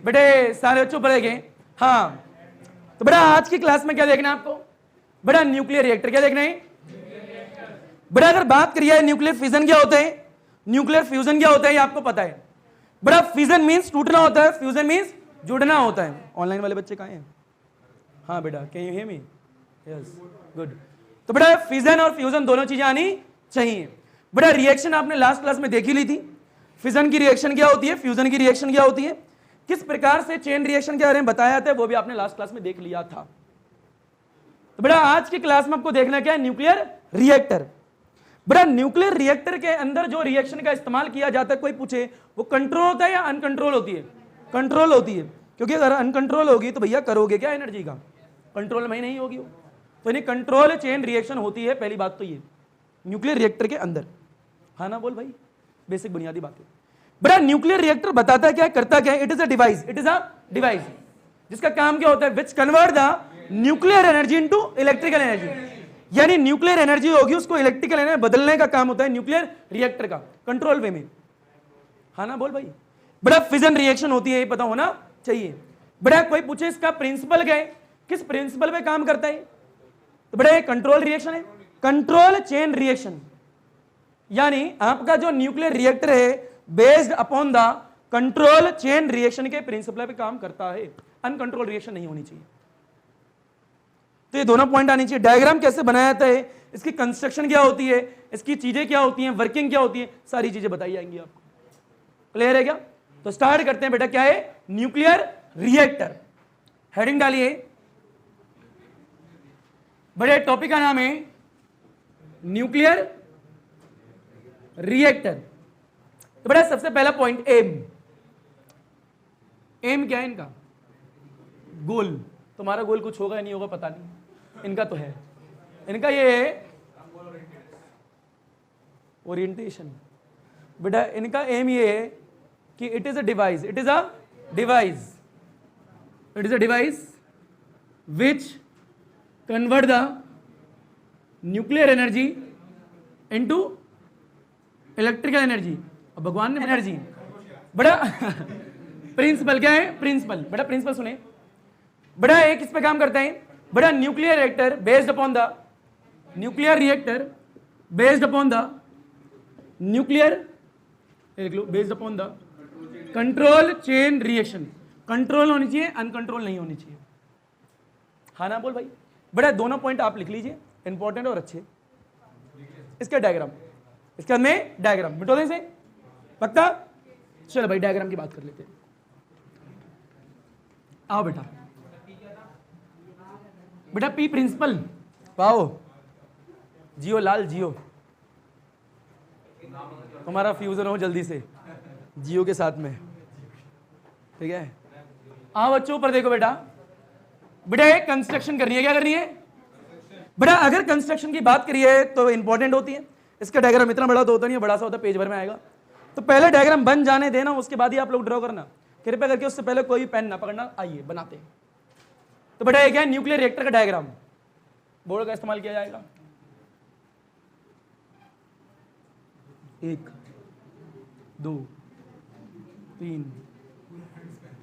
बेटे सारे चुप रह गए। हाँ, तो बेटा आज की क्लास में क्या देखना है आपको? बेटा न्यूक्लियर रिएक्टर क्या देखना है? बेटा अगर बात करिए न्यूक्लियर फिजन क्या होता है, न्यूक्लियर फ्यूजन क्या होता है, ये आपको पता है। बेटा फिजन मींस टूटना होता है, फ्यूजन मींस जुड़ना होता है। ऑनलाइन वाले बच्चे कहाँ हैं? हाँ बेटा, can you hear me? Yes, good. तो बेटा फिजन और फ्यूजन दोनों चीजें आनी चाहिए। बेटा रिएक्शन आपने लास्ट क्लास में देखी ली थी। फिजन की रिएक्शन क्या होती है, फ्यूजन की रिएक्शन क्या होती है, किस प्रकार से चेन रिएक्शन के बारे में बताया जाता है, वो भी आपने लास्ट क्लास में देख लिया था। तो बेटा आज की क्लास में आपको देखना क्या है? Nuclear reactor. बेटा न्यूक्लियर रिएक्टर के अंदर जो रिएक्शन का इस्तेमाल किया जाता है, कोई पूछे वो कंट्रोल होता है या अनकंट्रोल होती है? कंट्रोल होती है, क्योंकि अगर अनकंट्रोल होगी तो भैया करोगे क्या एनर्जी का? कंट्रोल में ही नहीं होगी वो। तो यानी कंट्रोल चेन रिएक्शन होती है, पहली बात तो ये न्यूक्लियर रिएक्टर के अंदर। हाँ ना बोल भाई, बेसिक बुनियादी बातें। बेटा न्यूक्लियर रिएक्टर बताता है क्या, करता क्या है? It is a device, it is a device जिसका काम क्या होता है? Which convert the nuclear energy into electrical energy. यानी न्यूक्लियर एनर्जी होगी उसको इलेक्ट्रिकल एनर्जी बदलने का काम होता है न्यूक्लियर रिएक्टर का, कंट्रोल वे में। हाँ ना बोल भाई। बेटा फिजन रिएक्शन होती है, ये पता होना चाहिए। बेटा कोई पूछे इसका प्रिंसिपल क्या है, किस प्रिंसिपल पे काम करता है? तो बेटा ये कंट्रोल रिएक्शन है, कंट्रोल चेन रिएक्शन। यानी आपका जो न्यूक्लियर रिएक्टर है based upon the control chain reaction के प्रिंसिपल पे काम करता है। अनकंट्रोल रिएक्शन नहीं होनी चाहिए। तो ये दोनों पॉइंट आनी चाहिए। डायग्राम कैसे बनाया जाता है, इसकी कंस्ट्रक्शन क्या होती है, इसकी चीजें क्या होती हैं, वर्किंग क्या होती है, सारी चीजें बताई जाएंगी आपको। क्लियर है क्या? तो स्टार्ट करते हैं बेटा। क्या है? Nuclear reactor. हेडिंग डालिए। बड़े टॉपिक का नाम है न्यूक्लियर रिएक्टर। तो बेटा सबसे पहला पॉइंट एम। एम क्या है इनका? गोल। तुम्हारा गोल कुछ होगा या नहीं होगा पता नहीं, इनका तो है। इनका ये है ओरिएंटेशन। बेटा इनका एम ये है कि it is a device, it is a device, it is a device which convert the nuclear energy into electrical energy. अब भगवान ने एनर्जी बड़ा प्रिंसिपल क्या है? प्रिंसिपल। बड़ा प्रिंसिपल सुने। बड़ा एक इस पे काम करता है। बड़ा nuclear reactor based upon the nuclear reactor based upon the nuclear देख लो based upon the control chain reaction. Control होनी चाहिए, अनकंट्रोल नहीं होनी चाहिए। हाँ ना बोल भाई। बड़ा दोनों पॉइंट आप लिख लीजिए, इंपॉर्टेंट और अच्छे। इसका डायग्राम, इसके बाद में डायग्राम मिटो दें से पक्का। चलो भाई डायग्राम की बात कर लेते हैं। आओ बेटा। बेटा पी प्रिंसिपल पाओ, जियो लाल जियो, तुम्हारा फ्यूजन हो जल्दी से जियो के साथ में, ठीक है। आओ बच्चों ऊपर देखो बेटा। बेटा एक कंस्ट्रक्शन करनी है, क्या करनी है बेटा? अगर कंस्ट्रक्शन की बात करिए तो इंपॉर्टेंट होती है। इसका डायग्राम इतना बड़ा तो होता नहीं है, बड़ा सा होता है, पेज भर में आएगा। तो पहले डायग्राम बन जाने देना, उसके बाद ही आप लोग ड्रॉ करना कृपया करके। उससे पहले कोई भी पेन ना पकड़ना। आइए बनाते हैं। तो बेटा ये क्या है? न्यूक्लियर रिएक्टर का डायग्राम। बोर्ड का इस्तेमाल किया जाएगा। 1 2 3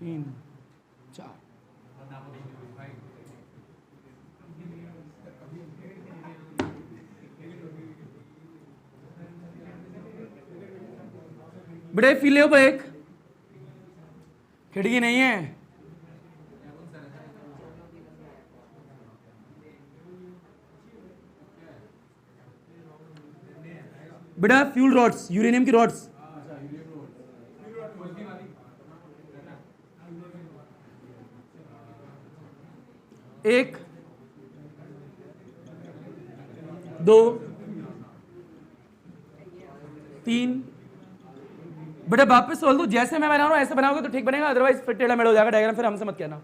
3 4। बेटा फील पर एक खिड़की नहीं है। बेटा फ्यूल रॉड्स, यूरेनियम की रॉड्स। एक 2 3। बेटा वापस बोल दो, जैसे मैं बना रहा हूं ऐसे बनाओगे तो ठीक बनेगा, अदरवाइज फिर टेढ़ा मेढ़ा हो जाएगा डायग्राम, फिर हमसे मत कहना।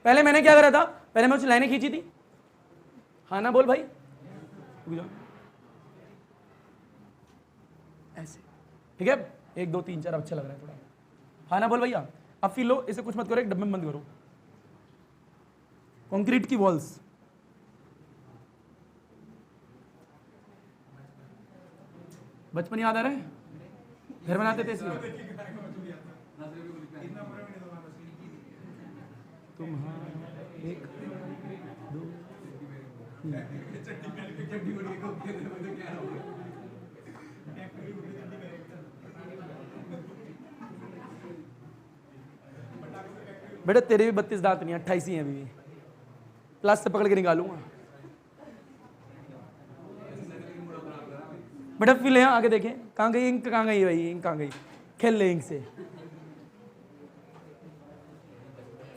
पहले मैंने क्या करा था? पहले मैं कुछ लाइनें खींची थी। हाँ ना बोल भाई। ऐसे ठीक है। 1 2 3 4 अच्छा लग रहा है थोड़ा। हाँ ना बोल भैया। अब फील लो, इसे कुछ मत करो, एक डब्बे में बंद करो। कंक्रीट की वॉल्स, बचपन याद आ रहा है? घर बनाते थे इसलिए। तुम्हारा एक दो बेटा तेरे भी 32 दांत नहीं, 28 ही हैं अभी भी, प्लस से पकड़ के निकालूंगा। बेटा फिल है आगे देखें, कहाँ गई इंक, कहाँ गई भाई इंक, कहाँ गई, खेल ले इंक से।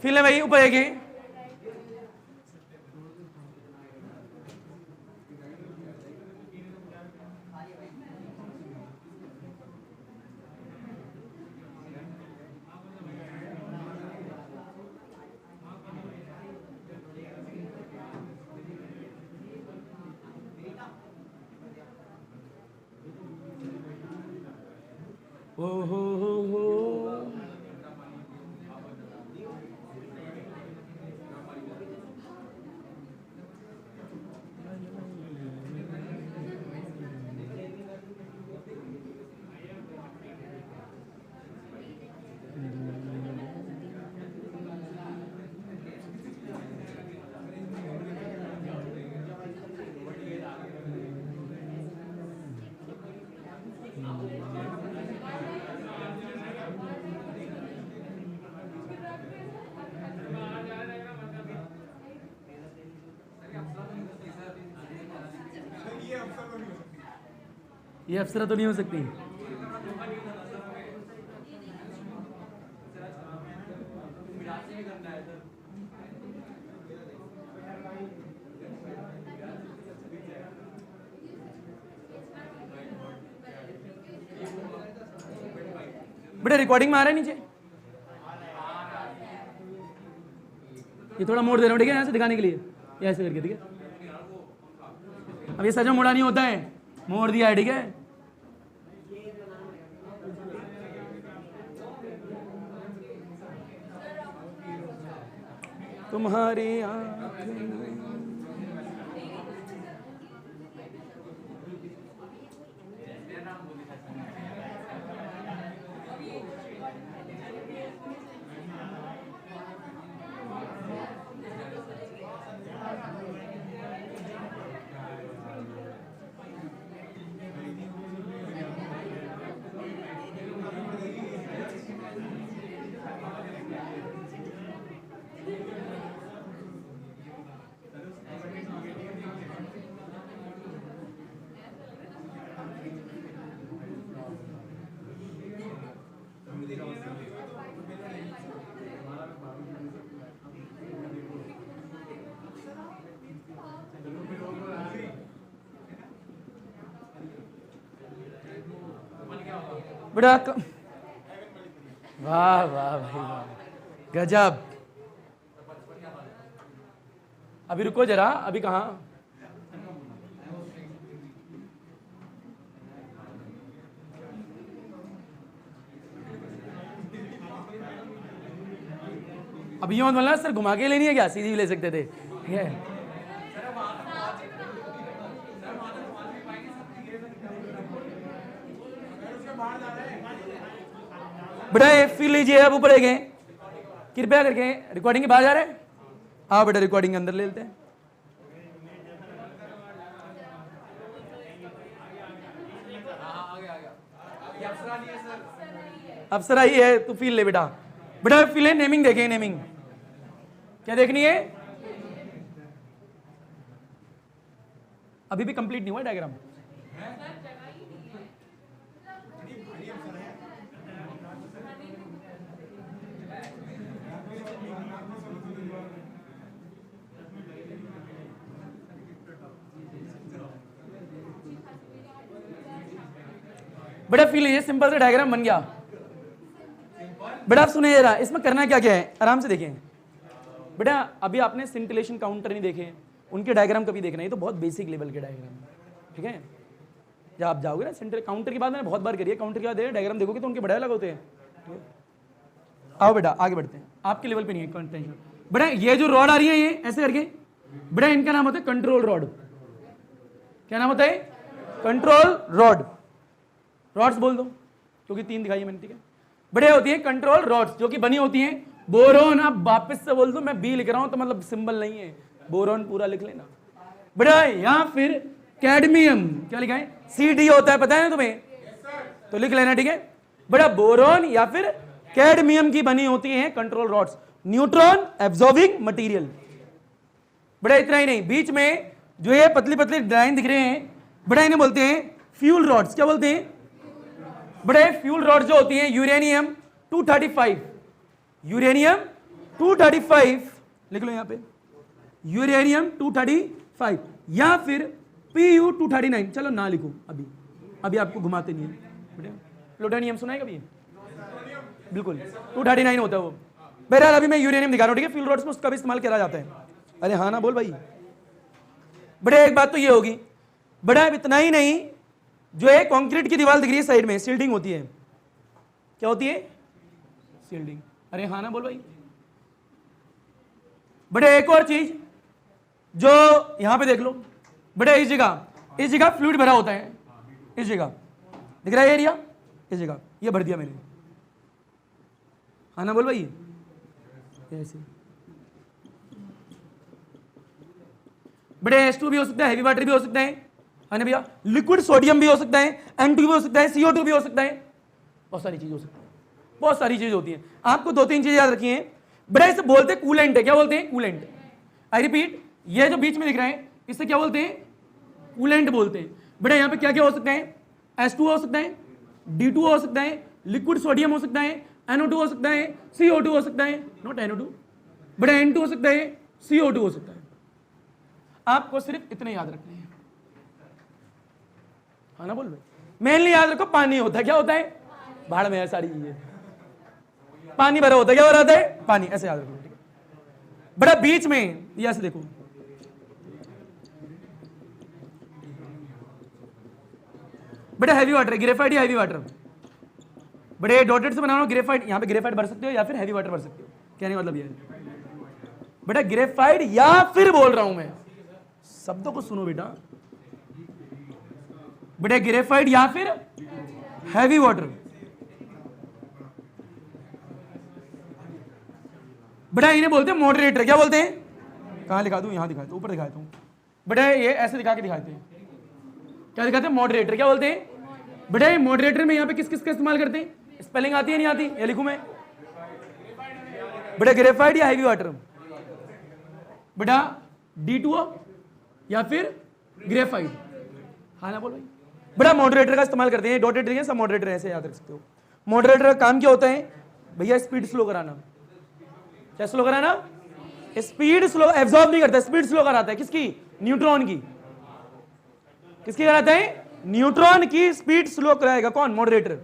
फिल है भाई ऊपर है, ओ हो। ये अप्सरा तो नहीं हो सकती। बेटा रिकॉर्डिंग में आ रहा है नीचे, ये थोड़ा मोड़ दे रहा हूँ ठीक है, यहाँ से दिखाने के लिए, ये ऐसे करके ठीक है। अब ये सजा मोड़ा नहीं होता है, मोड़ दिया है ठीक है। तुम्हारी आँख बड़ा वाह वाह भाई वाह, गजब। अभी रुको जरा, अभी कहाँ, अब ये मत बोलना सर घुमा के लेनी है क्या, सीधी भी ले सकते थे ठीक है। बेटा फिर लीजिए, अब ऊपर गए कृपया करके, रिकॉर्डिंग के बाहर जा रहे हैं, हाँ बेटा रिकॉर्डिंग के अंदर ले लेते हैं। अप्सरा ही है, तू फील ले बेटा। बेटा फील है, नेमिंग देखें, नेमिंग क्या देखनी है, अभी भी कंप्लीट नहीं हुआ डायग्राम। बेटा फील ये सिंपल सा डायग्राम बन गया। बेटा आप सुने जरा, इसमें करना क्या क्या है, आराम से देखें। बेटा अभी आपने सिंटिलेशन काउंटर नहीं देखे, उनके डायग्राम कभी देखना, ये तो बहुत बेसिक लेवल के डायग्राम ठीक है। जब आप जाओगे ना सेंटर काउंटर की बात मैंने बहुत बार करी है, काउंटर की बात डायग्राम देखोगे तो उनके बड़े अलग होते हैं। आओ बेटा आगे बढ़ते हैं, आपके लेवल पे नहीं है टेंशन। बेटा ये जो रॉड आ रही है ये ऐसे करके, बेटा इनका नाम होता है कंट्रोल रॉड। क्या नाम होता है, कंट्रोल रॉड। रॉड्स बोल दो क्योंकि 3 दिखाई है मैंने ठीक है। बड़े होती है कंट्रोल रॉड्स जो कि बनी होती हैं बोरोन, आप वापस से बोल दो, मैं बी लिख रहा हूं तो मतलब सिंबल नहीं है, बोरोन पूरा लिख लेना बेटा। या फिर कैडमियम, क्या लिखा है, सी डी होता है, पता है ना तुम्हें, तो लिख लेना, ठीक है बेटा। बोरोन या फिर कैडमियम की बनी होती है control rods, neutron absorbing material. बेटा इतना ही नहीं, बीच में जो ये पतली पतली लाइन दिख रहे हैं बेटा, इन्हें बोलते हैं फ्यूल रॉड्स। क्या बोलते हैं बेटा, फ्यूल रॉड्स जो होती हैं यूरेनियम 235, यूरेनियम 235 लिख लो यहां पे, यूरेनियम 235 या फिर PU 239, चलो ना लिखो अभी, अभी आपको घुमाते नहीं है बेटा। प्लूटोनियम सुना है कभी, बिल्कुल 239 होता है वो। बहरहाल अभी मैं यूरेनियम दिखा रहा हूं, ठीक है, फ्यूल रॉड्स में उसका भी इस्तेमाल किया जाता है। अरे हाँ ना बोल भाई बेटा। एक बात तो ये होगी बेटा, इतना ही नहीं, जो है कंक्रीट की दीवार दिख रही है साइड में, सील्डिंग होती है, क्या होती है, सील्डिंग। अरे हाँ ना बोल भाई बेटा। एक और चीज जो यहां पे देख लो बेटा, इस जगह फ्लूइड भरा होता है, इस जगह दिख रहा है एरिया, इस जगह ये भर दिया मैंने, हाँ ना बोल भाई, ऐसे बेटे। H2 भी हो सकता है, हैवी वाटर भी हो सकता है ना भैया, लिक्विड सोडियम भी हो सकता है, N2 भी हो सकता है, CO2 भी हो सकता है, बहुत सारी चीज हो सकती है, बहुत सारी चीज होती है। आपको दो तीन चीजें याद रखी है बेटा, इसे बोलते हैं कूलेंट है। क्या बोलते हैं, कूलेंट। आई रिपीट, ये जो बीच में दिख रहा है इसे क्या बोलते हैं, कूलेंट बोलते हैं बेटा। यहां पे क्या क्या हो सकता है, H2 हो सकता है, D2 हो सकता है, लिक्विड सोडियम हो सकता है, NO2 हो सकता है, CO2 हो सकता है, नॉट NO2 बेटा, N2 हो सकता है, CO2 हो सकता है। आपको सिर्फ इतने याद रखने हैं, हाँ ना बोल भाई। मेनली याद रखो, पानी होता है, क्या होता है, भाड़ में है सारी चीजें, पानी भरा होता है, क्या हो रहा है, पानी, ऐसे याद रखो, ठीक है बेटा। बीच में ये ऐसे देखो बेटा, हैवी वाटर, ग्रेफाइट या हैवी वाटर, बड़े डॉटेड से बनाना, ग्रेफाइट, यहां पे ग्रेफाइट भर सकते हो या फिर हैवी वाटर भर सकते हो, कहने का मतलब ये है बेटा, ग्रेफाइट या फिर बोल रहा हूं मैं, शब्दों को सुनो बेटा बेटा, ग्रेफाइट या फिर हैवी वाटर बेटा, इन्हें बोलते हैं मॉडरेटर। क्या बोलते हैं, कहां लिखा दूं, यहां दिखाता हूं, ऊपर दिखाता हूं बेटा, ये ऐसे दिखा के दिखाते हैं, क्या दिखाते हैं, मॉडरेटर। क्या बोलते हैं बेटा, मॉडरेटर में यहां पे किस किस का इस्तेमाल करते हैं, स्पेलिंग आती है नहीं आती, ये लिखूं मैं बेटा, ग्रेफाइट या हैवी वाटर बेटा, D2O या फिर ग्रेफाइट, हाँ ना बोल भाई बेटा। मॉडरेटर का इस्तेमाल करते हैं, डॉटेड है सब मॉडरेटर, ऐसे याद रख सकते हो। मॉडरेटर का काम क्या होता है भैया, स्पीड स्लो कराना। क्या स्लो कराना, स्पीड स्लो, एब्जॉर्ब नहीं करता, स्पीड स्लो कराता है, किसकी, न्यूट्रॉन की, किसकी कराता है, न्यूट्रॉन की स्पीड स्लो कराएगा कौन, मॉडरेटर।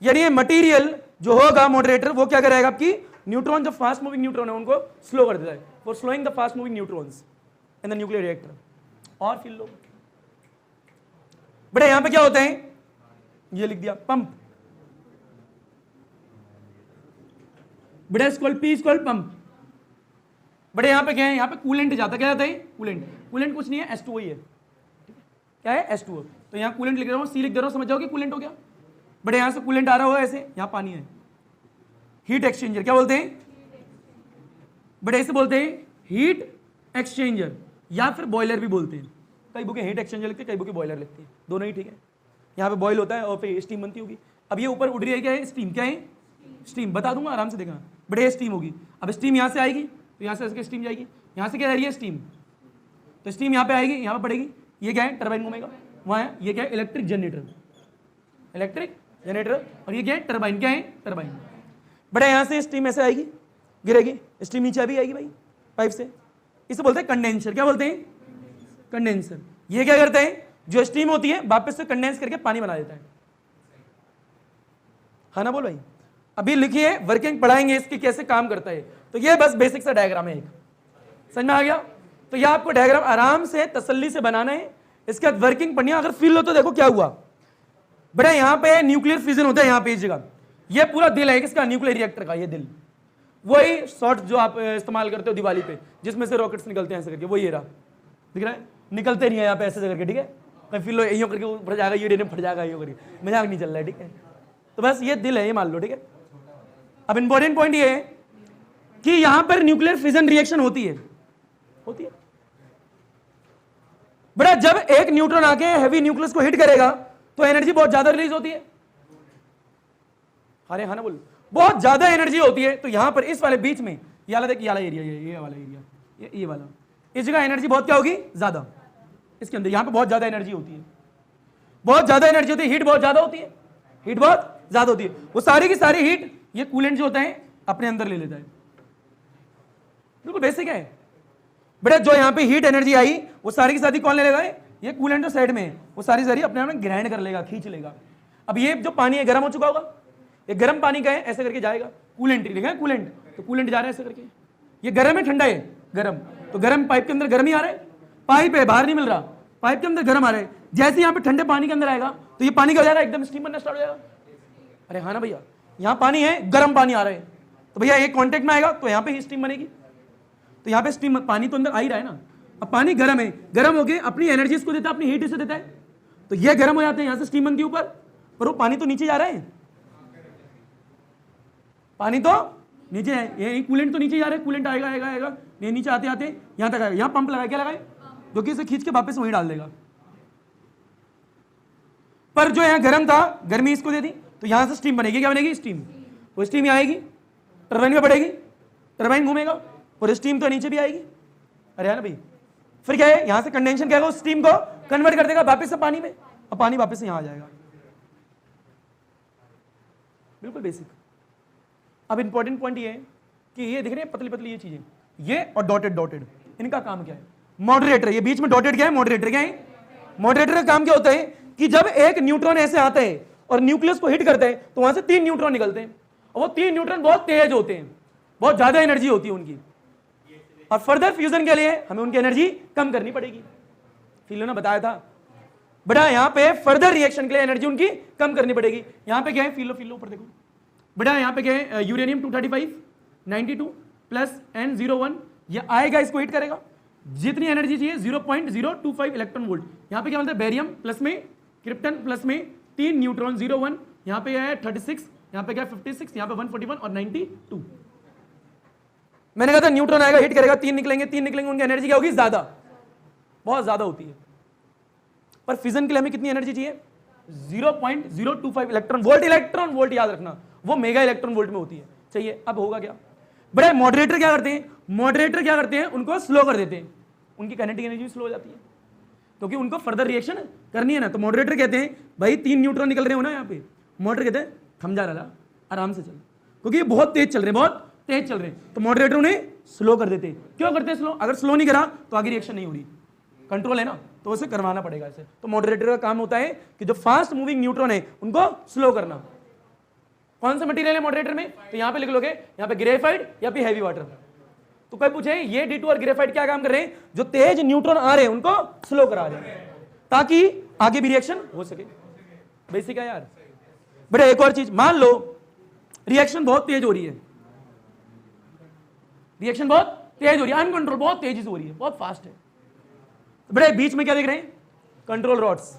यानी ये मटेरियल जो होगा मॉडरेटर, वो क्या करेगा, आपकी न्यूट्रॉन, जो फास्ट मूविंग न्यूट्रॉन है उनको स्लो कर देता है, for slowing the fast moving neutrons in the nuclear reactor. और फिर लो बेटा, यहां पे क्या होता है, ये लिख दिया, पंप बेटा, इसको P इसको पंप बेटा। यहां पे क्या है, यहां पे कूलेंट जाता, क्या जाता है, कूलेंट। कूलेंट कुछ नहीं है, H2O ही है, क्या है, H2O। तो यहां कूलेंट लिख रहा हूं, C लिख दे रहा हूं, समझ जाओगे कूलेंट हो गया बेटा। यहां से कूलेंट आ रहा होगा ऐसे, यहां पानी है, हीट एक्सचेंजर। क्या बोलते हैं बेटा, इसे बोलते हैं हीट एक्सचेंजर या फिर बॉयलर भी बोलते हैं। कई बुकें हीट एक्सचेंजर लिखती है, कई बुकें बॉयलर लिखती है, दोनों ही ठीक है। यहाँ पे बॉयल होता है और फिर स्टीम बनती होगी। अब ये ऊपर उड़ रही है, क्या है, स्टीम। क्या है, स्टीम, बता दूंगा आराम से देखना बेटा, ये स्टीम होगी। अब स्टीम यहाँ से आएगी तो यहाँ से इसके स्टीम जाएगी, यहाँ से क्या आ रही है, स्टीम, तो स्टीम यहाँ पे आएगी, यहाँ पे पड़ेगी, ये क्या है, टरबाइन घूमेगा वहाँ है, ये क्या है, इलेक्ट्रिक जनरेटर, इलेक्ट्रिक जनरेटर, और ये क्या है, टरबाइन। क्या है, टरबाइन बेटा। यहाँ से स्टीम ऐसे आएगी, गिरेगी, स्टीम नीचे भी आएगी भाई पाइप से, इसे बोलते हैं कंडेंसर। क्या बोलते हैं, कंडेंसर। ये क्या करता है, जो स्टीम होती है वापस से कंडेंस करके पानी बना देता है, हाँ ना बोल भाई। अभी लिखिए, वर्किंग पढ़ाएंगे इसकी कैसे काम करता है। तो ये बस बेसिक सा डायग्राम है, एक समझ में आ गया। तो ये आपको डायग्राम आराम से तसल्ली से बनाना है, इसके बाद वर्किंग पढ़नी है। अगर फील हो तो देखो क्या हुआ बेटा, यहाँ पे न्यूक्लियर फिजन होता है, यहाँ पे इस जगह, ये पूरा दिल है किसका, न्यूक्लियर रिएक्टर का, ये दिल, वही शॉट जो आप इस्तेमाल करते हो दिवाली पे, जिसमें से रॉकेट्स निकलते हैं ऐसे करके, वही रहा, दिख रहा है, निकलते नहीं है यहाँ पे ऐसे करके, ठीक है। कहीं फील यूँ करके फट जाएगा, ये फट जाएगा, यूँ करके, मजाक नहीं चल रहा है, ठीक है। तो बस ये दिल है, ये मान लो, ठीक है। अब इंपॉर्टेंट पॉइंट ये है कि यहां पर न्यूक्लियर फिजन रिएक्शन होती है बेटा। जब एक न्यूट्रॉन आके हैवी न्यूक्लियस को हिट करेगा तो एनर्जी बहुत ज्यादा रिलीज होती है। अरे हाँ ना बोल, बहुत ज्यादा एनर्जी होती है। तो यहां पर इस वाले बीच में ये वाला देख, ये वाला एरिया, ये वाला एरिया, ये वाला, इस जगह एनर्जी बहुत क्या होगी, ज्यादा। इसके अंदर यहां पे बहुत ज्यादा एनर्जी होती है, बहुत ज्यादा एनर्जी होती है, हीट बहुत ज्यादा होती है, हीट बहुत ज्यादा होती है। वो सारी की सारी हीट ये कूलेंट जो होता है अपने अंदर ले लेता है। बिल्कुल बेसिक है बेटा। जो यहाँ पे हीट एनर्जी आई वो सारी की सारी कौन ले लेगा, ये कूलेंट जो साइड में है वो सारी सारी अपने आप में ग्राइंड कर लेगा, खींच लेगा। अब ये जो पानी है गर्म हो चुका होगा, ये गर्म पानी का है, ऐसे करके जाएगा, कूलेंट लिखा है कूलेंट, तो कूलेंट जा रहा है ऐसे करके। ये गर्म है ठंडा है, गर्म, तो गर्म पाइप के अंदर गर्म ही आ रहा है, पाइप है बाहर नहीं मिल रहा, पाइप के अंदर गर्म आ रहा है। जैसे यहाँ पे ठंडे पानी के अंदर आएगा तो ये पानी क्या हो जाएगा, एकदम स्टीम बनना स्टार्ट हो जाएगा। अरे हाँ ना भैया, यहाँ पानी है, गर्म पानी आ रहा है, तो भैया एक कांटेक्ट में आएगा तो यहाँ पे ही स्टीम बनेगी। तो यहाँ पे स्टीम, पानी तो अंदर आ ही रहा है ना। अब पानी गर्म है, गर्म होके अपनी एनर्जी इसको देता है, अपनी हीट इसे देता है, तो ये गर्म हो जाते हैं, यहाँ से स्टीम बनती है ऊपर, पर वो पानी तो नीचे जा रहा है, पानी तो नीचे है, ये कूलेंट तो नीचे जा रहा है, कूलेंट आएगा आएगा आएगा, ये नीचे आते आते यहाँ तक आएगा। यहाँ पंप लगाए, क्या लगाए, जो कि इसे खींच के वापस वहीं डाल देगा। पर जो यहाँ गर्म था, गर्मी इसको दे दी, तो यहाँ से स्टीम बनेगी, क्या बनेगी, स्टीम। वो स्टीम यहाँ आएगी, टरबाइन में बढ़ेगी, टरबाइन घूमेगा और स्टीम तो नीचे भी आएगी। अरे ना भाई, फिर क्या है, यहां से कंडेंशन क्या होगा, स्टीम को कन्वर्ट कर देगा वापस से पानी में, और पानी वापस से यहां आ जाएगा। बिल्कुल बेसिक। अब इंपॉर्टेंट पॉइंट ये है कि ये दिख रहे हैं पतली पतली ये चीजें, ये और डॉटेड डॉटेड, इनका काम क्या है, मॉडरेटर। ये बीच में डॉटेड क्या है, मॉडरेटर क्या है। मॉडरेटर का काम क्या होता है कि जब एक न्यूट्रॉन ऐसे आता है और न्यूक्लियस को हिट करता है तो वहां से 3 न्यूट्रॉन निकलते हैं, और वो 3 न्यूट्रॉन बहुत तेज होते हैं, बहुत ज्यादा एनर्जी होती है उनकी, और फर्दर फ्यूजन के लिए हमें उनकी एनर्जी कम करनी पड़ेगी। फिलो ने बताया था बेटा, यहाँ पे फर्दर रिएक्शन के लिए एनर्जी उनकी कम करनी पड़ेगी। यहाँ पे क्या है, फिलो फिलो ऊपर देखो बेटा, यहाँ पे क्या है, यूरेनियम 235 92 प्लस N01, ये आएगा, इसको हिट करेगा, जितनी एनर्जी चाहिए 0.025 इलेक्ट्रॉन वोल्ट। यहाँ पे क्या मिलता है, बेरियम प्लस में, क्रिप्टन प्लस में, 3 न्यूट्रॉन 01, यहाँ पे क्या है 36, यहाँ पे क्या है 56, यहाँ पे 141 और 92। मैंने कहा था न्यूट्रॉन आएगा, हिट करेगा, 3 निकलेंगे, 3 निकलेंगे, उनकी एनर्जी क्या होगी, ज्यादा, बहुत ज्यादा होती है। पर फिजन के लिए हमें कितनी एनर्जी चाहिए, 0.025 इलेक्ट्रॉन वोल्ट। इलेक्ट्रॉन वोल्ट याद रखना, वो मेगा इलेक्ट्रॉन वोल्ट में होती है। चाहिए, अब होगा क्या, बड़े मॉडरेटर क्या करते हैं, मॉडरेटर क्या करते हैं, उनको स्लो कर देते हैं, उनकी काइनेटिक एनर्जी स्लो हो जाती है, क्योंकि उनको फर्दर रिएक्शन करनी है ना। तो मॉडरेटर कहते हैं भाई 3 न्यूट्रॉन निकल रहे हो ना यहाँ पे, मॉडरेटर कहते हैं थम जा रहा, आराम से चल, क्योंकि ये बहुत तेज चल रहे हैं, बहुत तेज चल रहे हैं, तो मॉडरेटर उन्हें स्लो कर देते हैं। क्यों करते हैं स्लो, अगर स्लो नहीं करा तो आगे रिएक्शन नहीं हो रही, कंट्रोल है ना, तो उसे करवाना पड़ेगा ऐसे। तो मॉडरेटर का काम होता है कि जो फास्ट मूविंग न्यूट्रॉन है उनको स्लो करना। कौन सा मटेरियल है मॉडरेटर में, तो यहां पे लिख लोगे, यहाँ पे ग्रेफाइट या फिर हैवी वाटर। तो कोई पूछे ये D2 और ग्रेफाइट क्या काम कर रहे हैं, जो तेज न्यूट्रॉन आ रहे हैं उनको स्लो करा रहे हैं, ताकि आगे भी रिएक्शन हो सके। बेसिक है यार। बेटा एक और चीज, मान लो रिएक्शन बहुत तेज हो रही है, रिएक्शन बहुत तेज हो रही है, अनकंट्रोल, बहुत तेजी से हो रही है, बहुत फास्ट है। बड़े बीच में क्या देख रहे हैं, कंट्रोल रॉड्स।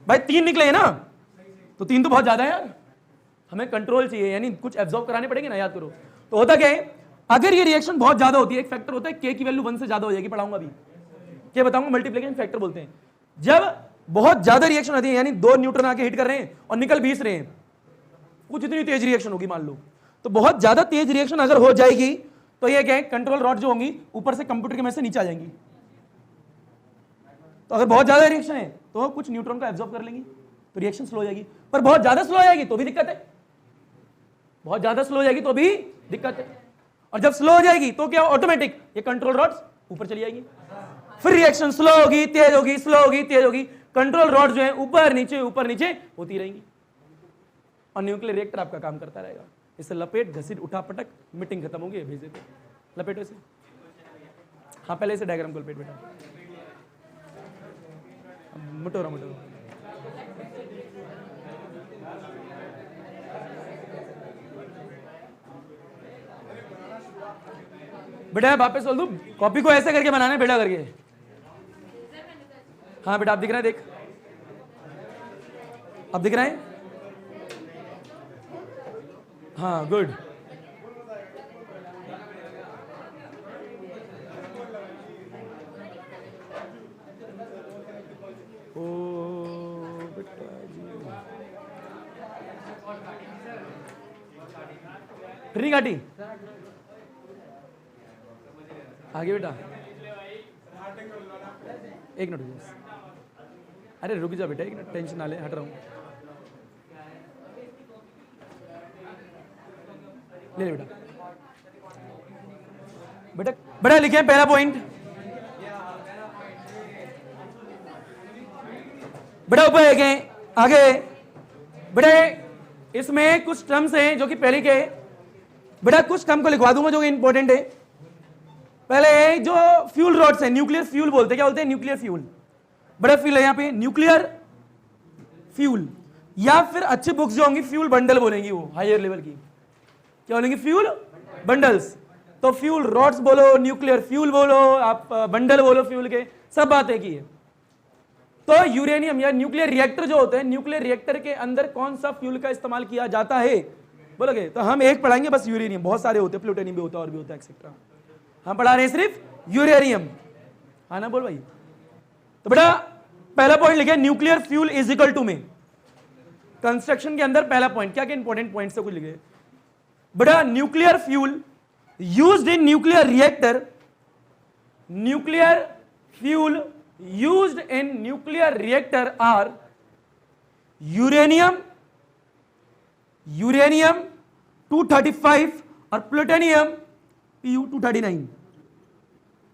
भाई 3 निकले हैं ना, तो 3 तो बहुत ज्यादा है यार, हमें कंट्रोल चाहिए, यानी कुछ एब्जॉर्ब कराने पड़ेंगे ना, याद करो। तो होता क्या है, अगर ये रिएक्शन बहुत ज्यादा होती है, एक फैक्टर होता है K की वैल्यू 1 से ज्यादा हो जाएगी, पढ़ाऊंगा अभी, क्या बताऊंगा, मल्टीप्लिकेशन फैक्टर बोलते हैं। जब बहुत ज्यादा रिएक्शन होती है, यानी 2 न्यूट्रॉन आके हिट कर रहे हैं और निकल 20 रहे हैं, कुछ इतनी तेज रिएक्शन होगी मान लो, तो बहुत ज्यादा तेज रिएक्शन अगर हो जाएगी तो ये क्या है, कंट्रोल रॉड जो होंगी ऊपर से कंप्यूटर के में से नीचे आ जाएंगी। तो अगर बहुत ज्यादा रिएक्शन है तो कुछ न्यूट्रॉन को एब्जॉर्ब कर लेंगी, तो रिएक्शन स्लो हो जाएगी। पर बहुत ज्यादा स्लो हो जाएगी तो भी दिक्कत है, बहुत ज्यादा स्लो हो जाएगी तो भी दिक्कत है। और जब स्लो हो जाएगी तो क्या, ऑटोमेटिक ये कंट्रोल रॉड्स ऊपर चली जाएगी, फिर रिएक्शन स्लो होगी, तेज होगी, स्लो होगी, तेज होगी, कंट्रोल रॉड जो है ऊपर नीचे होती रहेंगी, और न्यूक्लियर रिएक्टर आपका काम करता रहेगा। इसे लपेट, घसीट, उठा, पटक, मीटिंग खत्म होगी, भेज देते, लपेटो इसे। हाँ पहले इसे डायग्राम को लपेट बेटा, मुटोरा मुटोरा। बेटा वापस बोल दूं, कॉपी को ऐसे करके बनाना है बेटा करके। हाँ बेटा आप दिख रहा है, देख अब दिख रहा है, हाँ गुड। ट्रिनिगाटी आगे बेटा, एक मिनट रुक जा। अरे रुक जा बेटा, एक मिनट, टेंशन ना ले, हट रहा हूं। ले बेटा, बेटा बेटा लिखे पहला पॉइंट, बेटा ऊपर लिखें आगे। बेटा इसमें कुछ टर्म्स हैं जो कि पहले के, बेटा कुछ टर्म को लिखवा दूंगा जो कि इंपॉर्टेंट है। पहले जो फ्यूल रॉड्स है, न्यूक्लियर फ्यूल बोलते हैं, क्या बोलते हैं? Nuclear fuel. बड़ा फ्यूल है यहां पे, न्यूक्लियर फ्यूल, या फिर अच्छी बुक्स जो होंगी फ्यूल बंडल बोलेंगी, वो हायर लेवल की क्या बोलेंगे? Fuel bundles. तो फ्यूल रॉड्स बोलो, न्यूक्लियर फ्यूल बोलो, आप बंडल बोलो फ्यूल के, सब बातें की है। तो यूरेनियम या न्यूक्लियर रिएक्टर जो होते हैं, न्यूक्लियर रिएक्टर के अंदर कौन सा फ्यूल का इस्तेमाल किया जाता है बोलोगे? तो हम एक पढ़ाएंगे बस, यूरेनियम। बहुत सारे होते हैं, प्लूटोनियम भी होता है और भी होता है एक्सेट्रा। हम पढ़ा रहे हैं सिर्फ यूरेनियम, हाँ ना बोल भाई। तो बेटा पहला पॉइंट लिखे, nuclear fuel is equal to में, कंस्ट्रक्शन के अंदर पहला पॉइंट क्या क्या इंपॉर्टेंट पॉइंट से कुछ लिखे बेटा। Nuclear fuel used in nuclear reactor, nuclear fuel used in nuclear reactor are uranium, uranium 235 और प्लूटोनियम Pu 239,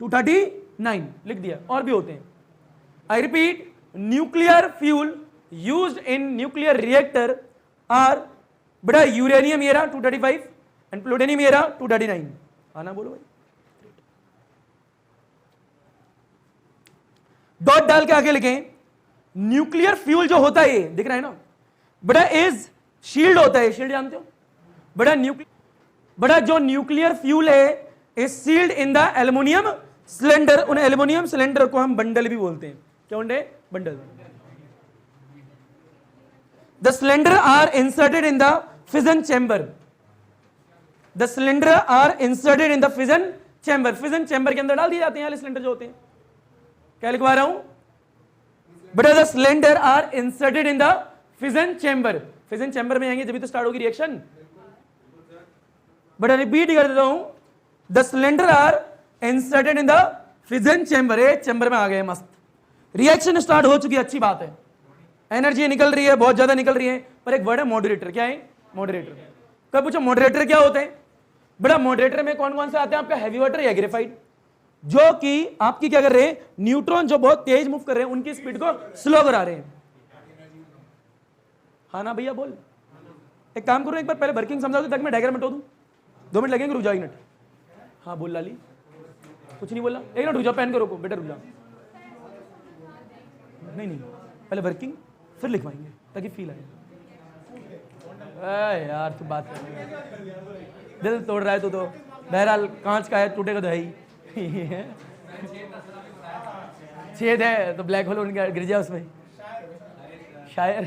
239 लिख दिया, और भी होते हैं। I repeat, nuclear fuel used in nuclear reactor are बेटा यूरेनियम ये रहा 235 एंड प्लूटोनियम ये रहा 239, आना बोलो भाई। डॉट डाल के आगे लिखें, न्यूक्लियर फ्यूल जो होता है ये दिख रहा है ना बेटा, इज शील्ड होता है, शील्ड जानते हो बेटा? बेटा जो न्यूक्लियर फ्यूल है is sealed in the aluminium cylinder, उन एल्युमिनियम सिलेंडर को हम बंडल भी बोलते हैं, क्या बोलते हैं? Bundle. The cylinder are inserted in the fission chamber, the cylinder are inserted in the fission chamber, fission chamber के अंदर डाल दिए जाते हैं सिलेंडर जो होते हैं। क्या लिखवा रहा हूं बेटा? The cylinder are inserted in the fission chamber, fission chamber में आएंगे जब तो स्टार्ट होगी रिएक्शन। बट रिपीट कर देता हूं, the cylinder are inserted in the fission chamber, एक चैम्बर में आ गए, मस्त रिएक्शन स्टार्ट हो चुकी है, अच्छी बात है, एनर्जी निकल रही है, बहुत ज्यादा निकल रही है। पर एक वर्ड है मॉडरेटर, क्या है? मॉडरेटर। कब पूछो मॉडरेटर क्या होते हैं बेटा? मॉडरेटर में कौन कौन से आते हैं आपका? हैवी वाटर या ग्रेफाइट, जो कि आपकी क्या कर रहे हैं? न्यूट्रॉन जो बहुत तेज मूव कर रहे हैं उनकी स्पीड को स्लो करा रहे हैं, हाँ ना भैया बोल। एक काम करो, एक बार पहले वर्किंग समझाओ ताकि मैं डायग्राम हटा दूं, 2 मिनट लगेंगे, रुक जाओ 1 मिनट। हाँ बोल लाली, कुछ नहीं बोला, 1 मिनट रुक जाओ, पेन को रोको बेटा, रुक जाओ। नहीं पहले वर्किंग फिर लिखवाएंगे ताकि फील आए। यार तू बात कर, दिल तोड़ रहा है तू तो, बहरहाल कांच का है, टूटेगा तो है ही। छेद है तो ब्लैक होल उनका गिर जाए उसमें, शायर।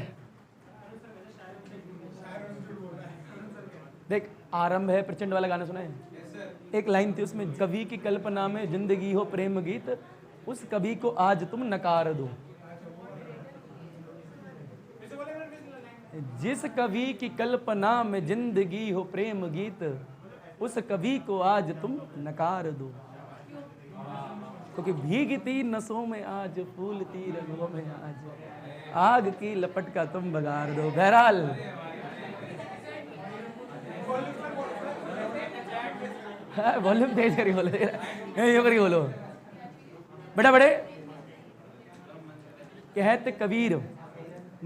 देख आरंभ है, प्रचंड वाला गाना सुना है? एक लाइन थी उसमें, कवि की कल्पना में जिंदगी हो प्रेम गीत, उस कवि को आज तुम नकार दो। जिस कवि की कल्पना में जिंदगी हो प्रेम गीत, उस कवि को आज तुम नकार दो, क्योंकि भीगती नसों में आज, फूलती रंगों में आज, आग की लपट का तुम बगार दो। बहरहाल वॉल्यूम तेज करी बोलो, ये करी बोलो बेटा। बड़े कहते कबीर,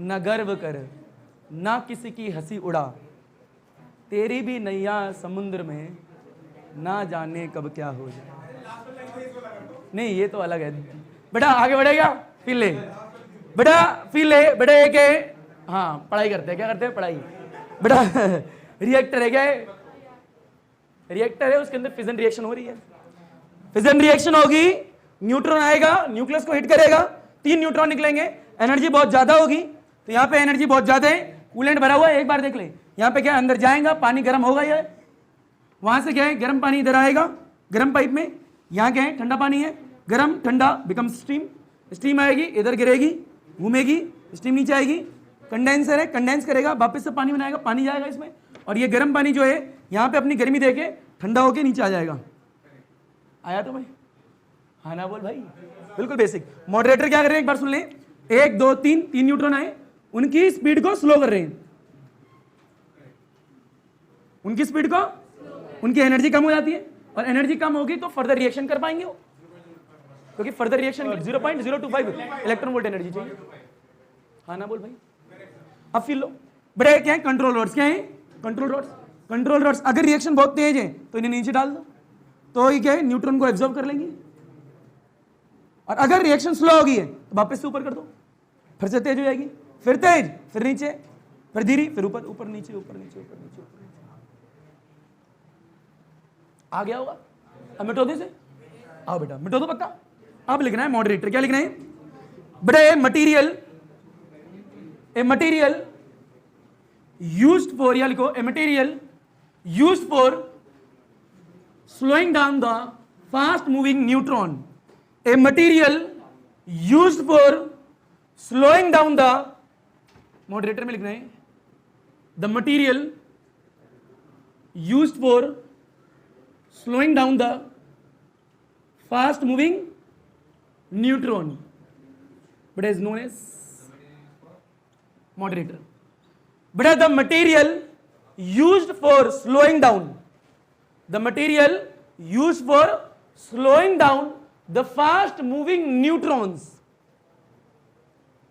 न गर्व कर ना किसी की हंसी उड़ा, तेरी भी नैया समुद्र में, ना जाने कब क्या हो जाए। नहीं ये तो अलग है बेटा, आगे बढ़ेगा फिर ले बेटा, फिर ले बेटा के। हाँ पढ़ाई करते हैं, क्या करते हैं? पढ़ाई बेटा। रिएक्टर है, क्या है? रिएक्टर है, उसके अंदर फिजन रिएक्शन हो रही है, फिजन रिएक्शन होगी, न्यूट्रॉन आएगा, न्यूक्लियस को हिट करेगा, 3 न्यूट्रॉन निकलेंगे, एनर्जी बहुत ज्यादा होगी। तो यहाँ पे एनर्जी बहुत ज्यादा है, कूलेंट भरा हुआ है, एक बार देख ले, यहाँ पे क्या अंदर जाएगा, पानी गर्म होगा, ये वहां से क्या है? गर्म पानी इधर आएगा, गर्म पाइप में, यहाँ क्या है? ठंडा पानी है, गर्म ठंडा बिकम स्टीम, स्टीम आएगी, इधर गिरेगी, घूमेगी, स्टीम नीचे आएगी, कंडेंसर है, कंडेंस करेगा, वापस से पानी बनाएगा, पानी जाएगा इसमें, और ये गर्म पानी जो है यहां पे अपनी गर्मी देके ठंडा होके नीचे आ जाएगा। आया तो भाई? हाँ ना बोल भाई, बिल्कुल बेसिक। मॉडरेटर क्या कर रहे हैं एक बार सुन लें, 1 2 3 न्यूट्रॉन आए, उनकी स्पीड को स्लो कर रहे हैं, उनकी स्पीड को, उनकी एनर्जी कम हो जाती है, और एनर्जी कम होगी तो फर्दर रिएक्शन कर पाएंगे वो, क्योंकि further reaction 0.025 electron volt energy चाहिए। हाँ ना बोल भाई? अब फिर लो, बड़े क्या है कंट्रोल रॉड्स, क्या है कंट्रोल रॉड्स। कंट्रोल रॉड्स अगर रिएक्शन बहुत तेज है तो इन्हें नीचे डाल दो, तो ये क्या है न्यूट्रॉन को एब्जॉर्ब कर लेंगे, और अगर रिएक्शन स्लो होगी है तो वापस से ऊपर कर दो, फिर से तेज हो जाएगी, फिर तेज, फिर नीचे, फिर धीरे, फिर ऊपर, ऊपर नीचे, ऊपर नीचे, ऊपर नीचे, ऊपर नीचे। आ गया होगा? अब मिटो दे से, आओ बेटा मिटो दो पक्का। अब लिखना है मॉडरेटर, क्या लिखना है बड़े, material, a material used for, या लिखो a material used for slowing down the fast moving neutron, a material used for slowing down the, moderator में लिखना है the material used for slowing down the fast moving neutron, but is known as moderator. But the material used for slowing down, the material used for slowing down the fast moving neutrons,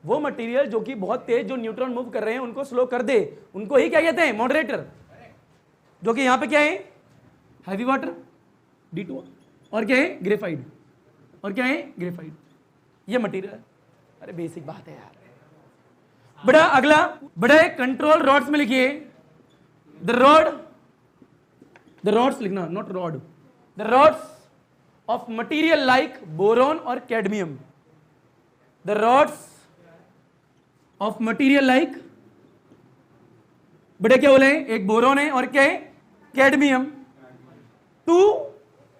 वो material जो कि बहुत तेज जो neutron move कर रहे हैं उनको slow कर दे, उनको ही क्या कहते हैं मॉडरेटर, जो कि यहां पे क्या है हैवी वाटर D2O, और क्या है ग्रेफाइट, और क्या है ग्रेफाइट, ये मटेरियल। अरे बेसिक बात है यार। बड़ा अगला, बड़े कंट्रोल रॉड्स में लिखिए द रॉड, द रॉड्स लिखना, not rod, the rods of material like boron और cadmium, the rods of material like, बड़े क्या बोले हैं, एक बोरॉन है और क्या है cadmium, to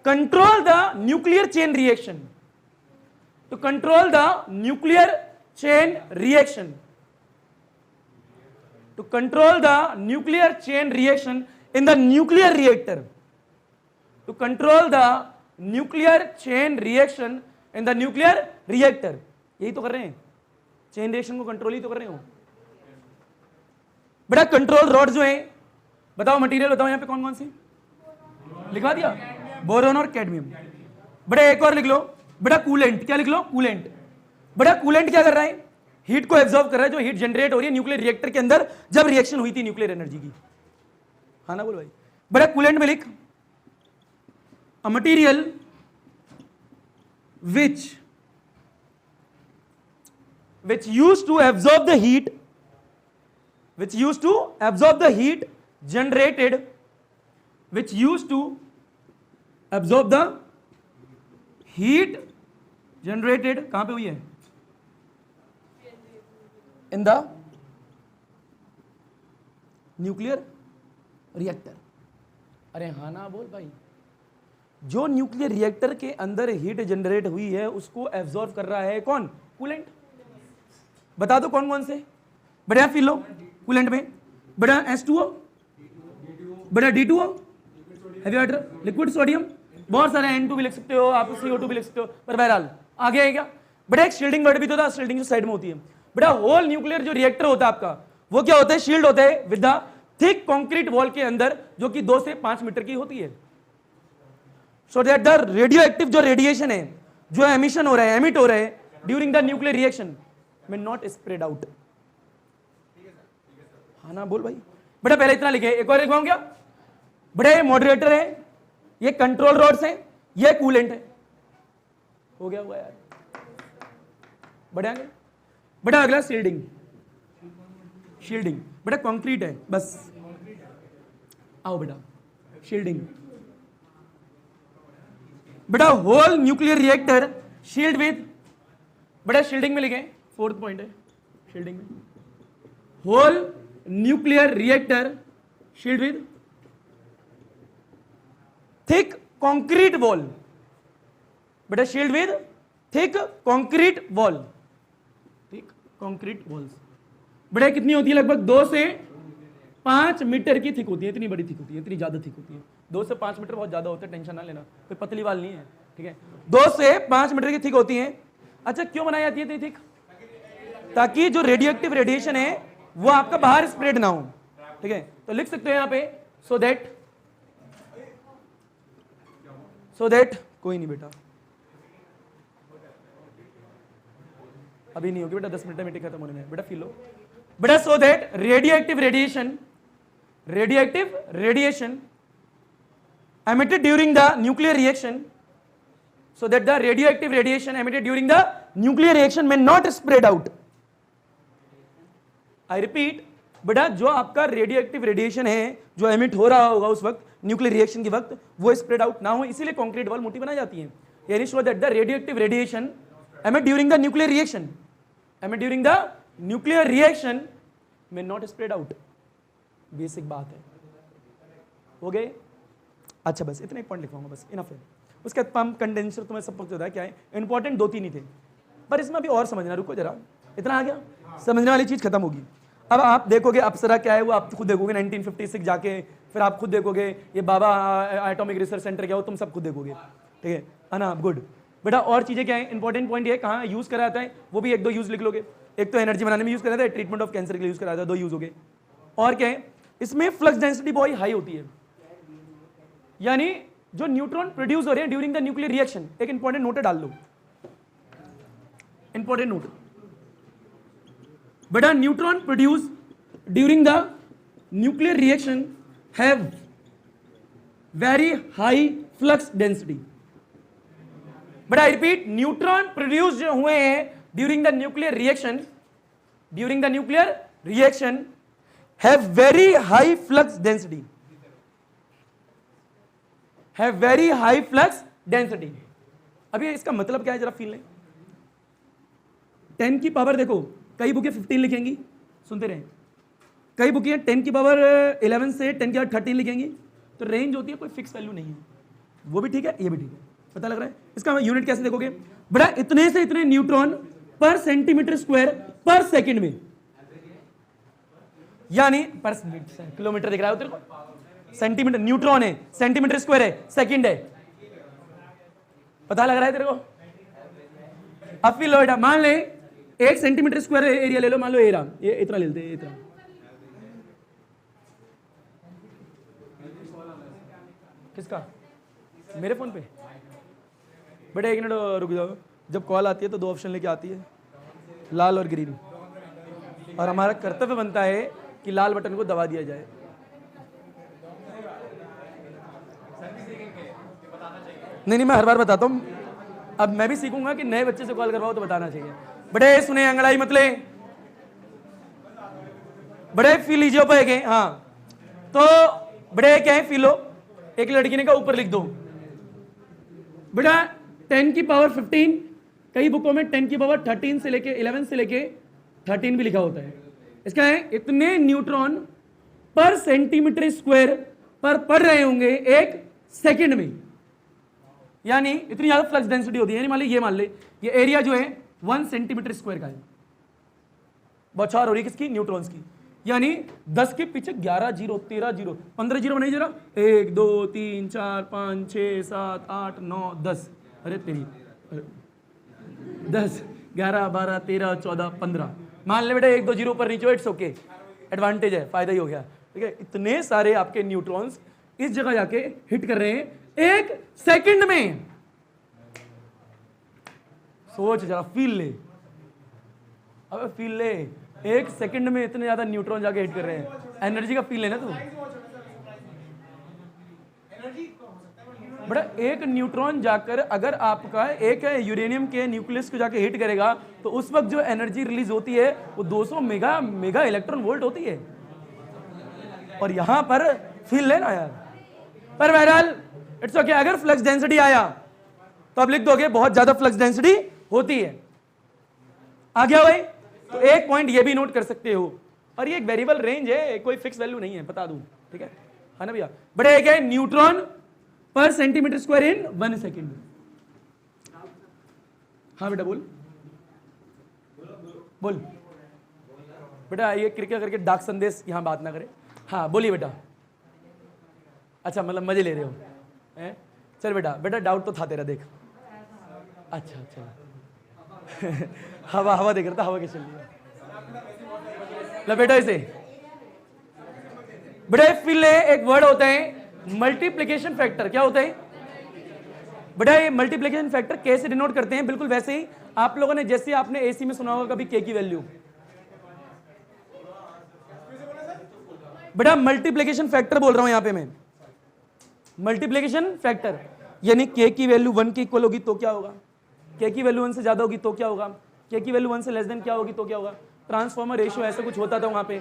control the nuclear chain reaction, to control the nuclear chain reaction, to control the nuclear chain reaction in the nuclear reactor, to control the nuclear chain reaction in the nuclear reactor, यही तो कर रहे हैं, chain reaction को control ही तो कर रहे हो। बड़ा कंट्रोल रॉड जो है, बताओ मटेरियल बताओ यहां पे कौन कौन सी लिखवा दिया, बोरॉन और कैडमियम। बड़ा एक और लिख लो, बड़ा कूलेंट, क्या लिख लो कूलेंट, बड़ा कूलेंट क्या कर रहा है हीट को एब्जॉर्ब कर रहा है, जो हीट जनरेट हो रही है न्यूक्लियर रिएक्टर के अंदर जब रिएक्शन हुई थी न्यूक्लियर एनर्जी की। हाँ ना बोल भाई? बड़ा कूलेंट में लिख a material which used to absorb the heat, which used to absorb the heat generated, which used to absorb the heat generated, कहां पे हुई है इन द न्यूक्लियर रिएक्टर। अरे हाँ ना बोल भाई? जो न्यूक्लियर रिएक्टर के अंदर हीट जनरेट हुई है उसको एब्जॉर्ब कर रहा है कौन, कूलेंट। बता दो कौन कौन से, बढ़िया फिर लो कूलेंट में, बड़ा H2O, बड़ा D2O, heavy water, liquid sodium, बहुत सारे N2 भी लिख सकते हो आप, CO2 भी लिख सकते हो, पर बहरहाल आगे है क्या, बड़ा एक शील्डिंग वर्ड भी तो था, शील्डिंग जो साइड में होती है। बड़ा होल न्यूक्लियर जो रिएक्टर होता है आपका वो क्या होता है, शील्ड होता है with the thick concrete wall के अंदर, जो कि 2 से 5 मीटर की होती है, so that the radio active जो रेडिएशन है, जो एमिशन हो रहा है, एमिट हो रहा है ड्यूरिंग द न्यूक्लियर रिएक्शन में नॉट स्प्रेड आउट। हाँ ना बोल भाई? बड़ा पहले इतना लिखे, एक और लिखवाऊं क्या, बड़े मॉडरेटर है, ये कंट्रोल रॉड्स है, ये कूलेंट है, हो गया हुआ यार। बड़े आगे, बड़ा अगला शील्डिंग, शील्डिंग बेटा कंक्रीट है बस, आओ बेटा शील्डिंग, बेटा whole nuclear reactor shield with, बेटा शील्डिंग में लिखे, 4th पॉइंट है शील्डिंग में, whole nuclear reactor shield with thick concrete wall, बेटा shield with thick concrete wall, thick concrete walls. बेटा कितनी होती है, लगभग 2 से 5 मीटर की थिक होती है, इतनी बड़ी थिक होती है, इतनी ज्यादा थिक होती है। 2 से 5 मीटर बहुत ज्यादा होता है, टेंशन ना लेना, कोई पतली वाल नहीं है, ठीक है। 2 से 5 मीटर की थिक होती है। अच्छा, क्यों बनाई जाती है इतनी थिक? ताकि जो रेडियोएक्टिव रेडिएशन है वो आपका बाहर स्प्रेड ना हो, ठीक है। तो लिख सकते हो यहां पे सो दैट कोई नहीं बेटा, अभी नहीं होगी बेटा, 10 मिनट में मीटिंग खत्म होने में बेटा, फील लो बेटा। So that radioactive radiation emitted during the nuclear reaction, so that the radioactive radiation emitted during the nuclear reaction may not spread out. I repeat, बेटा जो आपका रेडियोएक्टिव रेडिएशन है जो एमिट हो रहा होगा उस वक्त न्यूक्लियर रिएक्शन के वक्त, वो स्प्रेड आउट ना हो, इसीलिए कंक्रीट वॉल मोटी बनाई जाती है। यानी so that the radioactive radiation emit during the nuclear reaction may not spread out। Basic बात है, हो गए? अच्छा बस इतना एक पॉइंट लिखवाऊंगा, बस इनफ है। उसके बाद पंप कंडेंसर तुम्हें सब पता है क्या है, इंपॉर्टेंट 2-3 ही थे, पर इसमें अभी और समझना, रुको जरा, इतना आ गया, समझने वाली चीज खत्म होगी। अब आप देखोगे अप्सरा क्या है वो आप खुद देखोगे 1956 जाके, फिर आप खुद देखोगे ये बाबा एटॉमिक रिसर्च सेंटर क्या हो, तुम सब खुद देखोगे, ठीक है ना, गुड बेटा। और चीजें क्या है, इंपॉर्टेंट पॉइंट ये कहाँ यूज करा जाता है, वो भी 1-2 यूज लिख लोगे। एक तो एनर्जी बनाने में यूज करा जाता है, ट्रीटमेंट ऑफ कैंसर के लिए यूज करा जाता है, 2 यूज हो गए। और क्या है, इसमें फ्लक्स डेंसिटी बहुत हाई होती है, यानी जो न्यूट्रॉन प्रोड्यूस हो रहे हैं ड्यूरिंग द न्यूक्लियर रिएक्शन, एक इंपॉर्टेंट नोट डाल लो, इंपॉर्टेंट नोट बेटा, neutron produce during the nuclear reaction have very high flux density. But I repeat, neutron produce जो हुए हैं during the nuclear reaction have very high flux density, have very high flux density. अभी इसका मतलब क्या है जरा फील लें। 10 की पावर देखो, कई बुकें 15 लिखेंगी, सुनते रहे, कई बुकें 10 की पावर 11 से 10 की पावर 13 लिखेंगी, तो रेंज होती है, कोई फिक्स वैल्यू नहीं है, वो भी ठीक है, ये भी ठीक है, पता लग रहा है। इसका यूनिट कैसे देखोगे बड़ा, इतने से इतने न्यूट्रॉन पर सेंटीमीटर स्क्वायर पर सेकंड में, यानी पर किलोमीटर दिख रहा है तेरे को, सेंटीमीटर न्यूट्रॉन है, सेंटीमीटर स्क्वायर है, सेकंड है, पता लग रहा है तेरे को। अब फिर लो बेटा, मान ले 1 सेंटीमीटर स्क्वायर एरिया ले लो, मान लो एरा, ये इतना ले लेते हैं, इतना। किसका? मेरे फोन पे बेटा, 1 मिनट रुक जाओ, जब कॉल आती है तो 2 ऑप्शन लेके आती है, लाल और ग्रीन, और हमारा कर्तव्य बनता है कि लाल बटन को दबा दिया जाए। नहीं, मैं हर बार बताता हूं, अब मैं भी सीखूंगा कि नए बच्चे से कॉल करवाओ तो बताना चाहिए। बड़े सुने, अंगड़ाई मत ले, बड़े फील लीजिए पाएंगे, हाँ तो बड़े क्या है, फीलो, एक लड़की ने कहा ऊपर लिख दो बेटा, 10 की पावर 15, कई बुकों में 10 की पावर 13 से लेके 11 से लेके 13 भी लिखा होता है। इसका है इतने न्यूट्रॉन पर सेंटीमीटर स्क्वायर पर पड़ रहे होंगे 1 सेकंड में, यानी इतनी ज्यादा फ्लक्स डेंसिटी होती है। यानी मान ली, ये मान ले ये एरिया जो है 1 सेंटीमीटर स्क्वायर का है, बौछार हो रही है किसकी, न्यूट्रॉन्स की, यानी 10 के पीछे 11 जीरो, 13 जीरो, 15 जीरो बनाइए जरा, 1 2 3 4 5 6 7 8 9 10, अरे तेरी 10 11 12 13 14 15, मान ले बेटा 1 2 जीरो ऊपर नीचे, इट्स ओके, एडवांटेज है, फायदा ही हो गया, ठीक है। इतने सारे आपके न्यूट्रॉन्स इस जगह जाके हिट कर रहे हैं 1 सेकंड में, सोच जरा, फील ले, अब फील ले, 1 सेकंड में इतने ज्यादा न्यूट्रॉन जाके हिट कर रहे हैं, एनर्जी का फील लेना तू बड़ा। 1 न्यूट्रॉन जाकर अगर आपका एक यूरेनियम के न्यूक्लियस को जाके हिट करेगा तो उस वक्त जो एनर्जी रिलीज होती है वो 200 मेगा इलेक्ट्रॉन वोल्ट होती है, और यहां पर फील लेना यार। पर बहरहाल इट्स ओके, अगर फ्लक्स डेंसिटी आया तो आप लिख दोगे बहुत ज्यादा फ्लक्स डेंसिटी होती है, आ गया भाई। तो एक पॉइंट ये भी नोट कर सकते हो, और ये एक वेरिएबल रेंज है, कोई फिक्स वैल्यू नहीं है, बता दूं, ठीक है ना भैया। बड़े एक है न्यूट्रॉन पर सेंटीमीटर स्क्वायर इन 1 सेकेंड। हाँ बेटा बोल बोल बेटा, ये कृपया करके डाक संदेश यहां बात ना करें, हाँ बोलिए बेटा। अच्छा मतलब मजे ले रहे हो हैं? चल बेटा, बेटा डाउट तो था तेरा, देख। अच्छा अच्छा हवा हवा देख रहा था, हवा कैसे चल रही है। ला बेटा इसे बेटा फिल एक वर्ड होता है मल्टीप्लिकेशन फैक्टर। क्या होता है बेटा? ये मल्टीप्लिकेशन फैक्टर कैसे डिनोट करते हैं? बिल्कुल वैसे ही आप लोगों ने, जैसे आपने एसी में सुना होगा कभी के की वैल्यू। बेटा मल्टीप्लिकेशन फैक्टर बोल रहा हूं यहां पे मैं, मल्टीप्लिकेशन फैक्टर, यानी के की वैल्यू 1 के इक्वल होगी तो क्या होगा, के की वैल्यू 1 से ज्यादा होगी तो क्या होगा, के की वैल्यू 1 से लेस देन क्या होगी तो क्या होगा। ट्रांसफॉर्मर रेशियो ऐसा कुछ होता था वहां पे,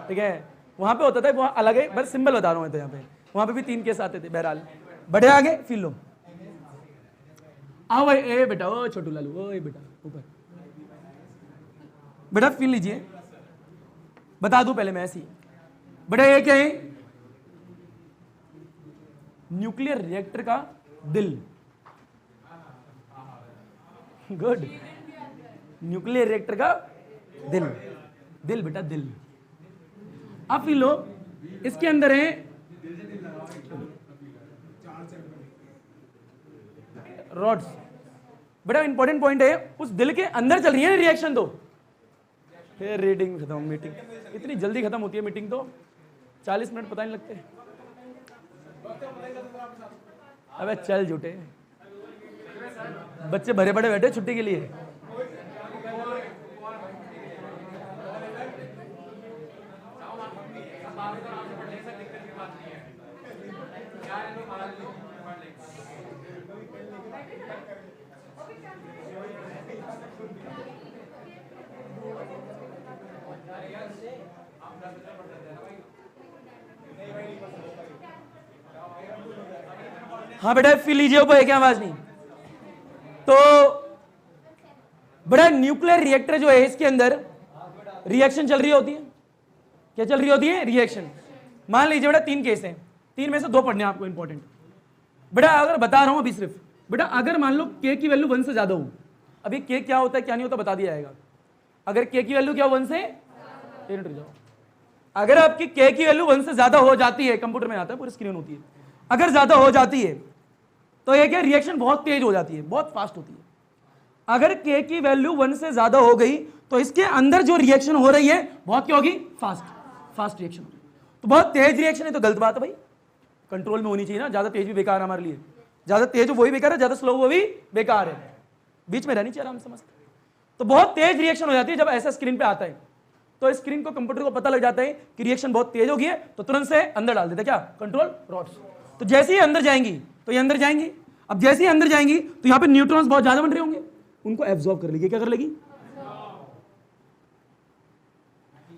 ठीक है, वहां पे होता था, वहां अलग है, बस सिंबल बता रहा हूं मैं तो यहाँ पे, वहां पे भी 3 केस आते थे। बहरहाल बढ़े आगे, फिर लो आओ भाई, ए बेटा, ओ छोटू लालू, ओ बेटा ऊपर बेटा फिर लीजिए। बता दूं पहले मैं ऐसी, बेटा ये क्या है? न्यूक्लियर रिएक्टर का दिल। गुड, न्यूक्लियर रिएक्टर का दिल, दिल बेटा दिल। अब फिर लो, इसके अंदर है रॉड्स। बेटा इंपॉर्टेंट पॉइंट है, उस दिल के अंदर चल रही है रिएक्शन। तो फिर रीडिंग खत्म, मीटिंग इतनी जल्दी खत्म होती है मीटिंग, तो 40 मिनट पता नहीं लगते। अबे चल झूठे, बच्चे भरे पड़े बैठे छुट्टी के लिए। हाँ बेटा फिर लीजिए ऊपर, क्या आवाज नहीं। तो बड़ा न्यूक्लियर रिएक्टर जो है, इसके अंदर रिएक्शन चल रही होती है। क्या चल रही होती है? रिएक्शन। मान लीजिए बेटा 3 केस हैं, 3 में से 2 पढ़ने आपको इंपॉर्टेंट। बेटा अगर बता रहा हूं अभी सिर्फ, बेटा अगर मान लो के की वैल्यू 1 से ज्यादा हो, अभी के क्या होता है क्या नहीं होता बता दिया जाएगा। अगर के की वैल्यू क्या 1 से, अगर आपकी के की वैल्यू 1 से ज्यादा हो जाती है, कंप्यूटर में आता है पूरी स्क्रीन होती है, अगर ज्यादा हो जाती है तो ये क्या, रिएक्शन बहुत तेज हो जाती है, बहुत फास्ट होती है। अगर के की वैल्यू 1 से ज्यादा हो गई तो इसके अंदर जो रिएक्शन हो रही है बहुत क्या होगी, फास्ट रिएक्शन। तो बहुत तेज रिएक्शन है तो गलत बात है भाई, कंट्रोल में होनी चाहिए ना। ज्यादा तेज भी बेकार है हमारे लिए, ज्यादा तेज वो भी बेकार है, ज्यादा स्लो वो भी बेकार है, बीच में रहनी चाहिए आराम से मस्त। तो बहुत तेज रिएक्शन हो जाती है जब ऐसा स्क्रीन पे आता है, तो स्क्रीन को, कंप्यूटर को पता लग जाता है कि रिएक्शन बहुत तेज हो गई है, तो तुरंत से अंदर डाल देता है क्या, कंट्रोल रॉड्स। तो जैसे ही अंदर जाएंगी तो ये अंदर जाएंगी। अब जैसे ही अंदर जाएंगी तो यहाँ पे न्यूट्रॉन्स बहुत ज्यादा बन रहे होंगे, उनको एब्जॉर्ब कर लेगी। क्या कर लेगी?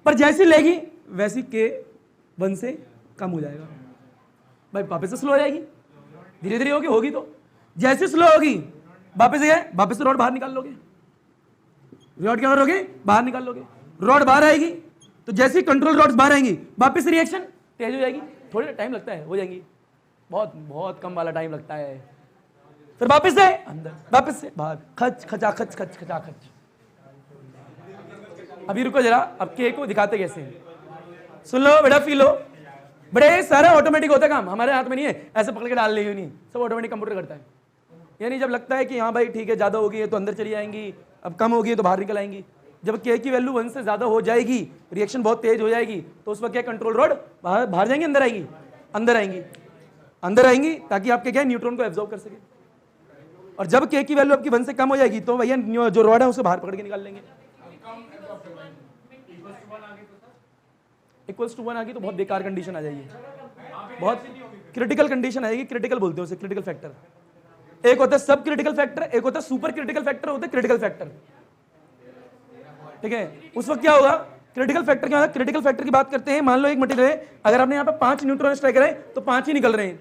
पर जैसी लेगी वैसी के 1 से कम हो जाएगा भाई, वापस से स्लो हो जाएगी, धीरे धीरे होगी। तो जैसे स्लो होगी वापस से रॉड बाहर निकाल लोगे, रॉड क्या करोगे, बाहर निकाल लोगे। रॉड बाहर आएगी तो जैसे कंट्रोल रॉड्स बाहर आएंगी वापस रिएक्शन तेज हो जाएगी, थोड़ा टाइम लगता है, हो जाएंगी, बहुत कम वाला टाइम लगता है। फिर वापस से अंदर, वापस से बाहर, खच खचा खच खच खचा खच। अभी रुको जरा, अब के को दिखाते कैसे, सुन लो बेटा, फील लो। बड़े सारा ऑटोमेटिक होता है काम, हमारे हाथ में नहीं है, ऐसे पकड़ के डाल ली नहीं, सब ऑटोमेटिक कंप्यूटर करता है। यानी जब लगता है कि हाँ भाई ठीक है, ज्यादा होगी है तो अंदर चली आएंगी, अब कम होगी तो बाहर निकल आएंगी। जब के की वैल्यू 1 से ज्यादा हो जाएगी, रिएक्शन बहुत तेज हो जाएगी, तो उस वक्त क्या, कंट्रोल रॉड बाहर जाएंगी, अंदर आएंगी ताकि आपके क्या, न्यूट्रॉन को एब्जॉर्ब कर सके। और जब के की वैल्यू आपकी 1 से कम हो जाएगी तो भैया जो रॉड है उसे बाहर पकड़ के निकाल लेंगे। इक्वल्स टू 1 आ गई तो बहुत बेकार कंडीशन आ जाएगी, बहुत क्रिटिकल कंडीशन आएगी। क्रिटिकल बोलते हैं उसे, क्रिटिकल फैक्टर। एक होता है सब क्रिटिकल फैक्टर, एक होता है सुपर क्रिटिकल फैक्टर, होता है क्रिटिकल फैक्टर, ठीक है। उस वक्त क्या होगा, क्रिटिकल फैक्टर क्या होगा, क्रिटिकल फैक्टर की बात करते हैं। मान लो एक मटेरियल है, अगर आपने यहाँ पे 5 न्यूट्रॉन स्ट्राइक करे तो 5 ही निकल रहे हैं,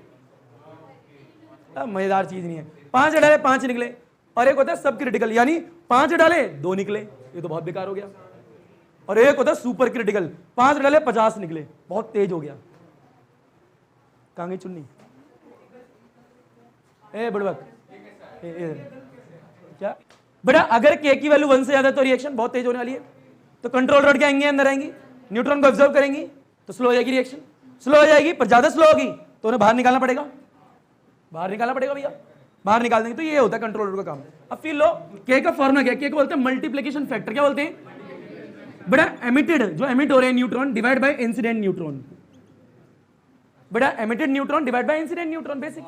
मजेदार चीज नहीं है। 5 डाले 5 निकले। और एक होता है सब क्रिटिकल, यानी 5 डाले 2 निकले, ये तो बहुत बेकार हो गया। और एक होता है सुपर क्रिटिकल, 5 डाले 50 निकले, बहुत तेज हो गया। कहां गई चुन्नी, ए बुड़बक, क्या बेटा, अगर के की वैल्यू 1 से ज्यादा तो रिएक्शन बहुत तेज होने वाली है, तो कंट्रोल रॉड क्या आएंगे, अंदर आएंगी, न्यूट्रॉन को ऑब्जर्व करेंगी, तो स्लो हो जाएगी रिएक्शन, स्लो हो जाएगी, पर ज्यादा स्लो होगी तो उन्हें बाहर निकालना पड़ेगा, बाहर निकालना पड़ेगा भैया, बाहर निकाल देंगे। तो ये होता है कंट्रोलर का काम। अब फील लो, के का फॉर्मूला क्या है, के को बोलते हैं मल्टीप्लिकेशन फैक्टर। क्या बोलते हैं बेटा, एमिटेड जो एमिट हो रहे हैं neutron divide by incident neutron. बेटा emitted neutron divide by incident neutron, basic.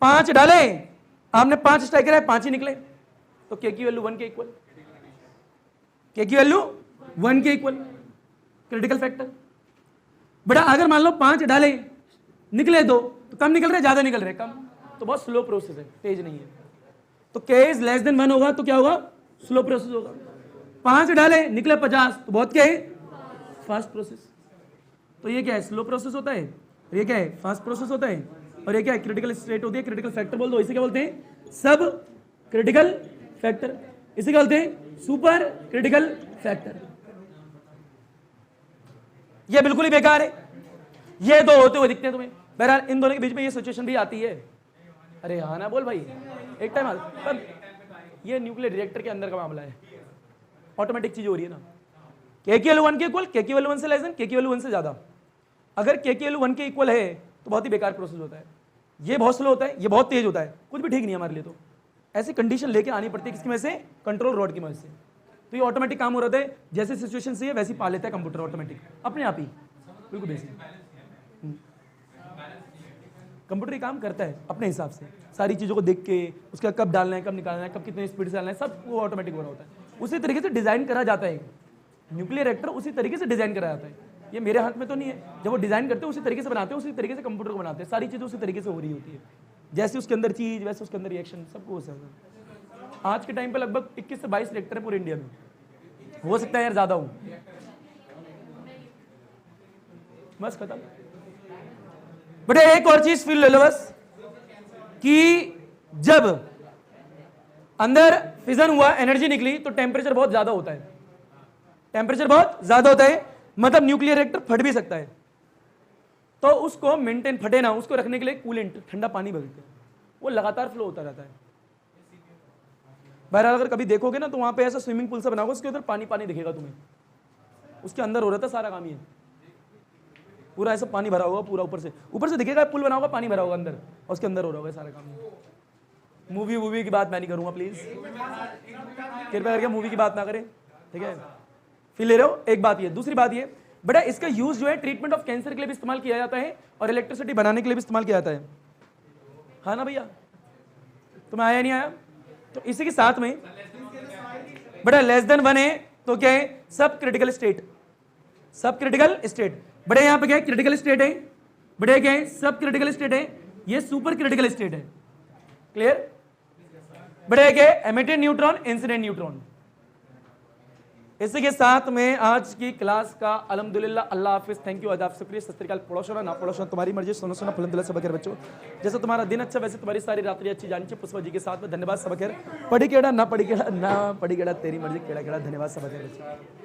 5 डाले आपने, 5 स्ट्राइकर है, 5 ही निकले, तो के की वैल्यू 1 के इक्वल, के की वैल्यू 1 के इक्वल, क्रिटिकल फैक्टर। बेटा अगर मान लो 5 डाले निकले 2, तो कम निकल रहे ज्यादा निकल रहे कम, तो बहुत स्लो प्रोसेस है, तेज नहीं है। तो के इज लेस देन 1 होगा तो क्या होगा, स्लो प्रोसेस होगा। 5 डाले निकले 50, तो बहुत क्या है, फास्ट प्रोसेस। तो ये क्या है, स्लो प्रोसेस होता है, और ये क्या है, फास्ट प्रोसेस होता है, और ये क्या है, क्रिटिकल स्टेट होती है, क्रिटिकल फैक्टर बोल दो। इसे क्या बोलते हैं, सब क्रिटिकल फैक्टर, इसे क्या बोलते हैं, सुपर क्रिटिकल फैक्टर। ये बिल्कुल ही बेकार है, ये दो होते हुए दिखते हैं तुम्हें। बहरहाल इन दोनों के बीच में ये सिचुएशन भी आती है। अरे हाँ ना बोल भाई, एक टाइम पर ये न्यूक्लियर रिएक्टर के अंदर का मामला है, ऑटोमेटिक चीज हो रही है ना। के की वैल्यू 1 के इक्वल, के की वैल्यू 1 से लेस देन, के की वैल्यू 1 से ज्यादा। अगर के की वैल्यू 1 के इक्वल है तो बहुत ही बेकार प्रोसेस होता है। ये बहुत स्लो होता है, ये बहुत तेज होता है, कुछ भी ठीक नहीं है हमारे लिए। तो ऐसी कंडीशन लेके आनी पड़ती है, किसकी वजह से, कंट्रोल रॉड की वजह से। तो ये ऑटोमेटिक काम हो रहा है, जैसे सिचुएशन से वैसी पा लेता है कंप्यूटर ऑटोमेटिक, अपने आप ही, बिल्कुल बेसिक। कंप्यूटर ही काम करता है अपने हिसाब से, सारी चीज़ों को देख के, उसका कब डालना है, कब निकालना है, कब कितने स्पीड से डालना है, सब वो ऑटोमेटिक हो रहा होता है। उसी तरीके से डिजाइन करा जाता है न्यूक्लियर रिएक्टर, उसी तरीके से डिजाइन करा जाता है। ये मेरे हाथ में तो नहीं है, जब वो डिजाइन करते हैं उसी तरीके से बनाते हैं, उसी तरीके से कंप्यूटर को बनाते हैं, सारी चीज़ें उसी तरीके से हो रही होती है, जैसे उसके अंदर चीज वैसे उसके अंदर रिएक्शन, सबको हो सकता है। आज के टाइम पे लगभग 21 से 22 रिएक्टर है पूरे इंडिया में, हो सकता है यार ज्यादा हो, बस खत्म। बट एक और चीज फील ले लो बस, कि जब अंदर फिजन हुआ, एनर्जी निकली, तो टेम्परेचर बहुत ज्यादा होता है, टेम्परेचर बहुत ज्यादा होता है, मतलब न्यूक्लियर रिएक्टर फट भी सकता है। तो उसको मेंटेन, फटे ना, उसको रखने के लिए कूलेंट, ठंडा पानी भरते हैं, वो लगातार फ्लो होता रहता है। बहरहाल अगर कभी देखोगे ना तो वहां पे ऐसा स्विमिंग पूल सा बना होगा, उसके उधर पानी पानी दिखेगा तुम्हें, उसके अंदर हो रहा था सारा काम, ये पूरा ऐसा पानी भरा होगा, पूरा ऊपर से दिखेगा, पुल बना होगा, पानी भरा होगा अंदर, और उसके अंदर हो रहा होगा सारा काम। मूवी की बात मैं नहीं करूंगा, प्लीज कृपया करके मूवी की बात ना करें, ठीक है। फिर ले रहे हो, एक बात ये। दूसरी बात ये बेटा, इसका यूज जो है ट्रीटमेंट ऑफ कैंसर के लिए भी इस्तेमाल किया जाता है, और इलेक्ट्रिसिटी बनाने के लिए भी इस्तेमाल किया जाता है, हाँ ना भैया, तुम्हें आया नहीं आया? तो इसी के साथ में बेटा लेस देन 1 है तो क्या है, सब क्रिटिकल स्टेट, सब क्रिटिकल स्टेट। बड़े यहां पे क्या है, क्रिटिकल स्टेट है, बड़े क्या है, सब क्रिटिकल स्टेट है, ये सुपर क्रिटिकल स्टेट है, क्लियर। बड़े क्या है, एमिटेड न्यूट्रॉन, इंसिडेंट न्यूट्रॉन। इसी के साथ में आज की क्लास का अल्हम्दुलिल्लाह, अल्लाह हाफिज, थैंक यू, आदाब, शुक्रिया, सत श्री अकाल। पढ़ो ना पढ़ो तुम्हारी मर्जी, सुनो अल्हम्दुलिल्लाह, सब खैर बच्चों। जैसे तुम्हारा दिन अच्छा वैसे तुम्हारी सारी रात्रि अच्छी जानी चाहिए, पुष्पा जी के साथ में। धन्यवाद, सब खैर। पढ़ी केड़ा ना पढ़ी केड़ा, ना पढ़ी केड़ा तेरी मर्जी, केड़ा केड़ा, धन्यवाद, सब खैर बच्चों।